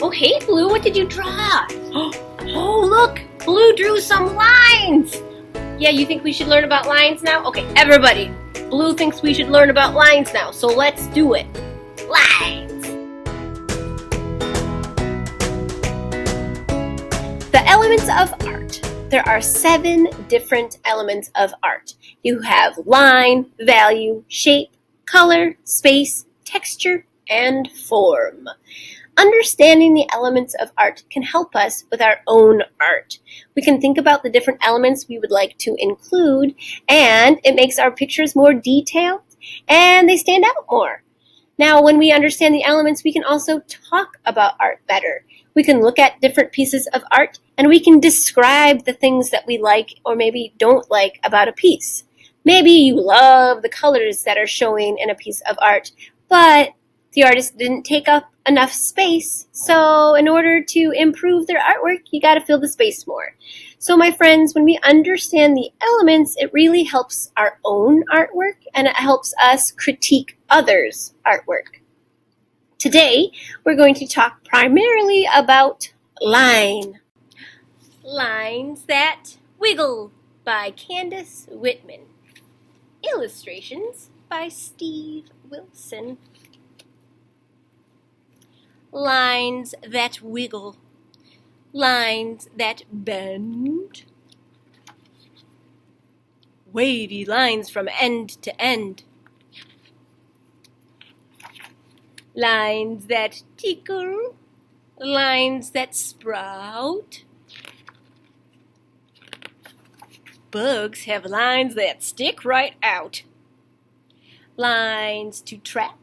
Oh, hey, Blue, what did you draw? Oh, look, Blue drew some lines. Yeah, you think we should learn about lines now? Okay, everybody, Blue thinks we should learn about lines now, so let's do it. Lines. The elements of art. There are 7 different elements of art. You have line, value, shape, color, space, texture, and form. Understanding the elements of art can help us with our own art. We can think about the different elements we would like to include, and it makes our pictures more detailed and they stand out more. Now, when we understand the elements, we can also talk about art better. We can look at different pieces of art and we can describe the things that we like or maybe don't like about a piece. Maybe you love the colors that are showing in a piece of art, but the artist didn't take up enough space, so in order to improve their artwork, you got to fill the space more. So my friends, when we understand the elements, it really helps our own artwork and it helps us critique others' artwork. Today, we're going to talk primarily about line. Lines That Wiggle by Candace Whitman. Illustrations by Steve Wilson. Lines that wiggle, lines that bend, wavy lines from end to end, lines that tickle, lines that sprout. Bugs have lines that stick right out, lines to trap,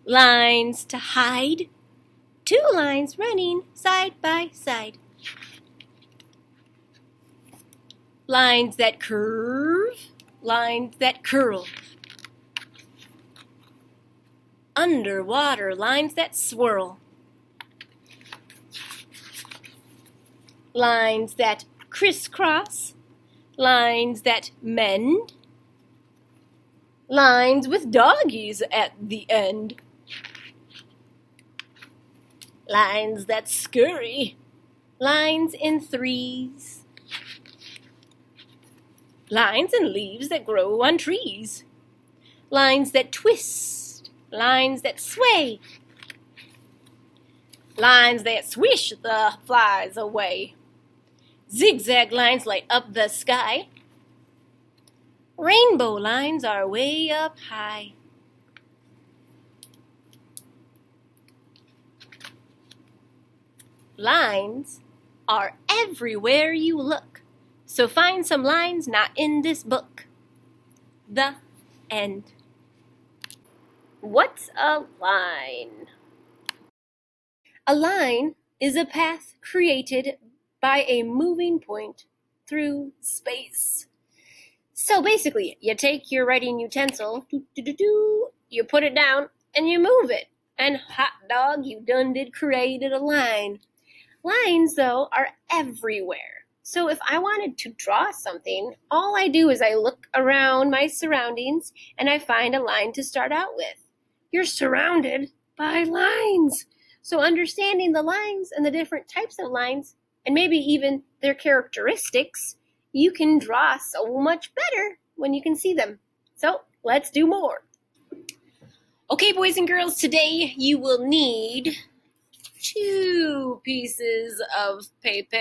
lines to hide, 2 lines running side by side. Lines that curve, lines that curl. Underwater lines that swirl. Lines that crisscross, lines that mend. Lines with doggies at the end. Lines that scurry, lines in 3s. Lines and leaves that grow on trees. Lines that twist, lines that sway. Lines that swish the flies away. Zigzag lines light up the sky. Rainbow lines are way up high. Lines are everywhere you look, so find some lines not in this book. The end. What's a line? A line is a path created by a moving point through space. So basically, you take your writing utensil, you put it down, and you move it. And hot dog, you done did created a line. Lines, though, are everywhere. So if I wanted to draw something, all I do is I look around my surroundings and I find a line to start out with. You're surrounded by lines. So understanding the lines and the different types of lines, and maybe even their characteristics, you can draw so much better when you can see them. So let's do more. Okay, boys and girls, today you will need 2 pieces of paper,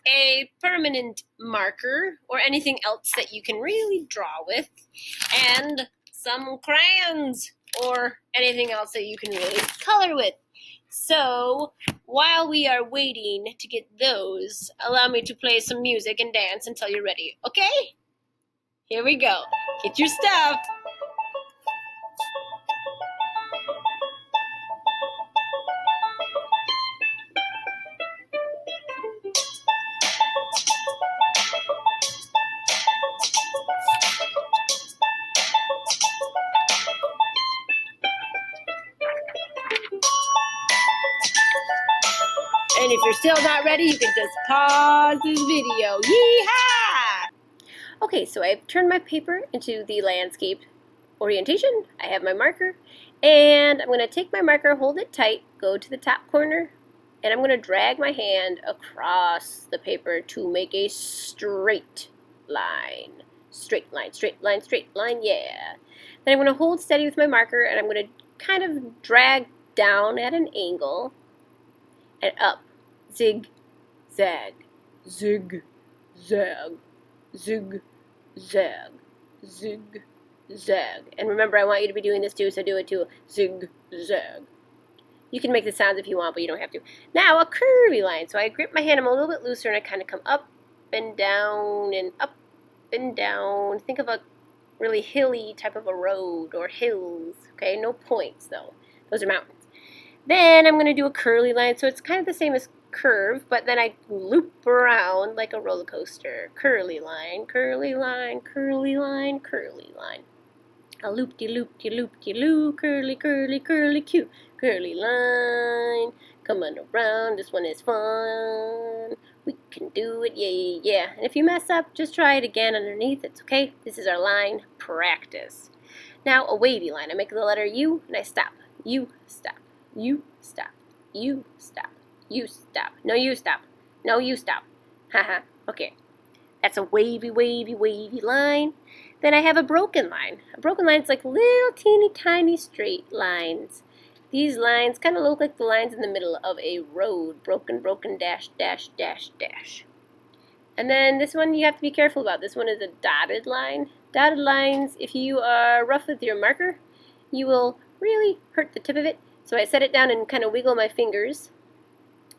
a permanent marker, or anything else that you can really draw with, and some crayons, or anything else that you can really color with. So, while we are waiting to get those, allow me to play some music and dance until you're ready, okay? Here we go. Get your stuff. And if you're still not ready, you can just pause this video. Yeehaw! Okay, so I've turned my paper into the landscape orientation. I have my marker, And I'm going to take my marker, hold it tight, go to the top corner, and I'm going to drag my hand across the paper to make a straight line. Straight line, straight line, straight line, yeah. Then I'm going to hold steady with my marker, and I'm going to kind of drag down at an angle and up. Zig, zag, zig, zag, zig, zag, zig, zag. And remember, I want you to be doing this too, so do it too. Zig, zag. You can make the sounds if you want, but you don't have to. Now, a curvy line. So I grip my hand, I'm a little bit looser, and I kind of come up and down and up and down. Think of a really hilly type of a road or hills, okay? No points, though. Those are mountains. Then I'm going to do a curly line, so it's kind of the same as curve, but then I loop around like a roller coaster. Curly line, curly line, curly line, curly line. A loop-de-loop-de-loop-de-loo, curly, curly, curly, cute, curly line. Coming around, this one is fun. We can do it, yeah, yeah. And if you mess up, just try it again underneath, it's okay. This is our line practice. Now, a wavy line. I make the letter U, and I stop. You stop. You stop. You stop. You stop. No, you stop. No, you stop. Haha, okay. That's a wavy, wavy, wavy line. Then I have a broken line. A broken line is like little teeny tiny straight lines. These lines kind of look like the lines in the middle of a road. Broken, broken, dash, dash, dash, dash. And then this one you have to be careful about. This one is a dotted line. Dotted lines, if you are rough with your marker, you will really hurt the tip of it. So I set it down and kind of wiggle my fingers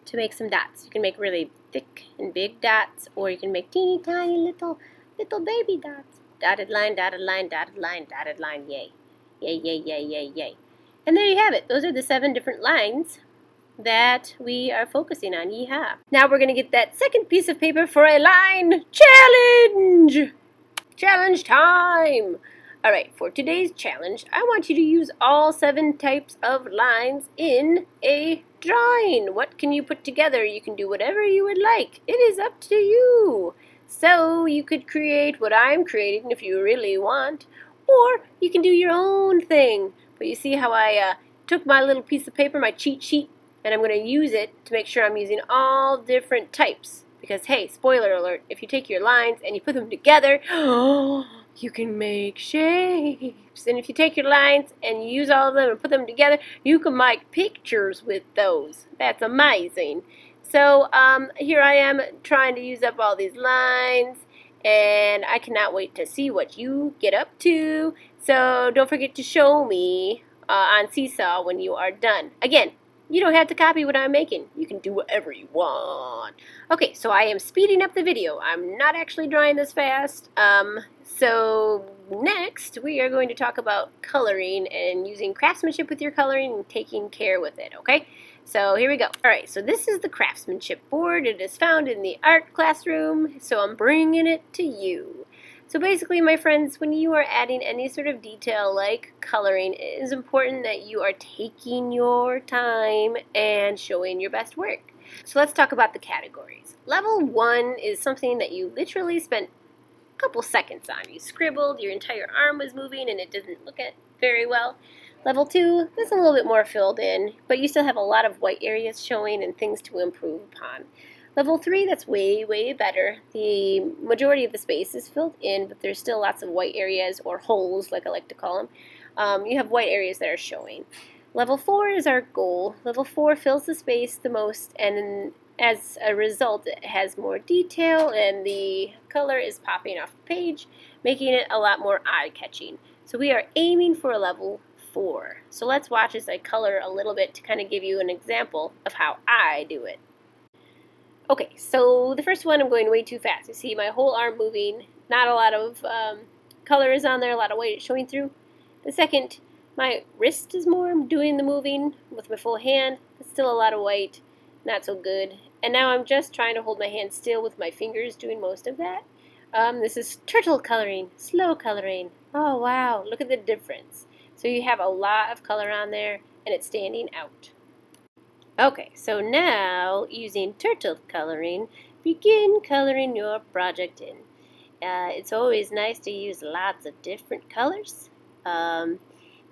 to make some dots. You can make really thick and big dots, or you can make teeny tiny little baby dots. Dotted line, dotted line, dotted line, dotted line, yay. Yay, yay, yay, yay, yay. And there you have it. Those are the 7 different lines that we are focusing on. Yeehaw. Now we're going to get that second piece of paper for a line challenge. Challenge time. Alright, for today's challenge, I want you to use all 7 types of lines in a drawing. What can you put together? You can do whatever you would like. It is up to you. So you could create what I'm creating if you really want, or you can do your own thing. But you see how I took my little piece of paper, my cheat sheet, and I'm going to use it to make sure I'm using all different types. Because, hey, spoiler alert, if you take your lines and you put them together, you can make shapes. And if you take your lines and you use all of them and put them together, you can make pictures with those. That's amazing. So here I am trying to use up all these lines, and I cannot wait to see what you get up to. So don't forget to show me on Seesaw when you are done. Again, you don't have to copy what I'm making. You can do whatever you want. Okay, so I am speeding up the video. I'm not actually drawing this fast. So next, we are going to talk about coloring and using craftsmanship with your coloring and taking care with it, okay? So here we go. Alright, so this is the craftsmanship board. It is found in the art classroom, so I'm bringing it to you. So basically, my friends, when you are adding any sort of detail like coloring, it is important that you are taking your time and showing your best work. So let's talk about the categories. Level 1 is something that you literally spent a couple seconds on. You scribbled, your entire arm was moving, and it didn't look at very well. Level 2 is a little bit more filled in, but you still have a lot of white areas showing and things to improve upon. Level 3, that's way, way better. The majority of the space is filled in, but there's still lots of white areas, or holes, like I like to call them. You have white areas that are showing. Level 4 is our goal. Level 4 fills the space the most, and as a result, it has more detail, and the color is popping off the page, making it a lot more eye-catching. So we are aiming for a level 4. So let's watch as I color a little bit to kind of give you an example of how I do it. Okay, so the first one I'm going way too fast. You see my whole arm moving, not a lot of color is on there, a lot of white showing through. The second, my wrist is more doing the moving with my full hand. It's still a lot of white, not so good. And now I'm just trying to hold my hand still with my fingers doing most of that. This is turtle coloring, slow coloring. Oh wow, look at the difference. So you have a lot of color on there, and it's standing out. Okay, so now, using turtle coloring, begin coloring your project in. It's always nice to use lots of different colors.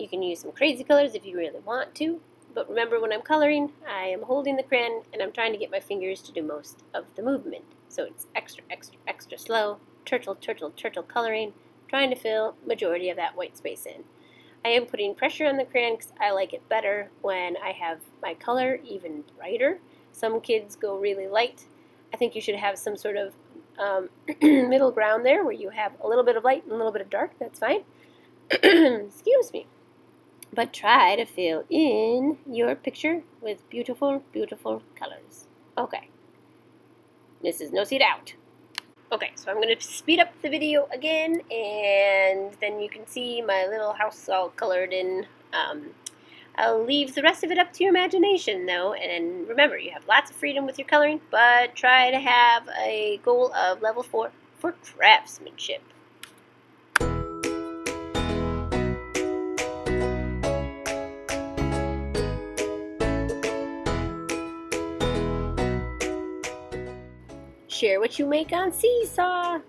You can use some crazy colors if you really want to, but remember when I'm coloring, I am holding the crayon and I'm trying to get my fingers to do most of the movement. So it's extra, extra, extra slow, turtle, turtle, turtle coloring, trying to fill majority of that white space in. I am putting pressure on the crayon because I like it better when I have my color even brighter. Some kids go really light. I think you should have some sort of middle ground there where you have a little bit of light and a little bit of dark. That's fine. Excuse me. But try to fill in your picture with beautiful, beautiful colors. Okay. This is No Seat Out. Okay, so I'm going to speed up the video again, and then you can see my little house all colored in. I'll leave the rest of it up to your imagination, though, and remember, you have lots of freedom with your coloring, but try to have a goal of level 4 for craftsmanship. Share what you make on Seesaw.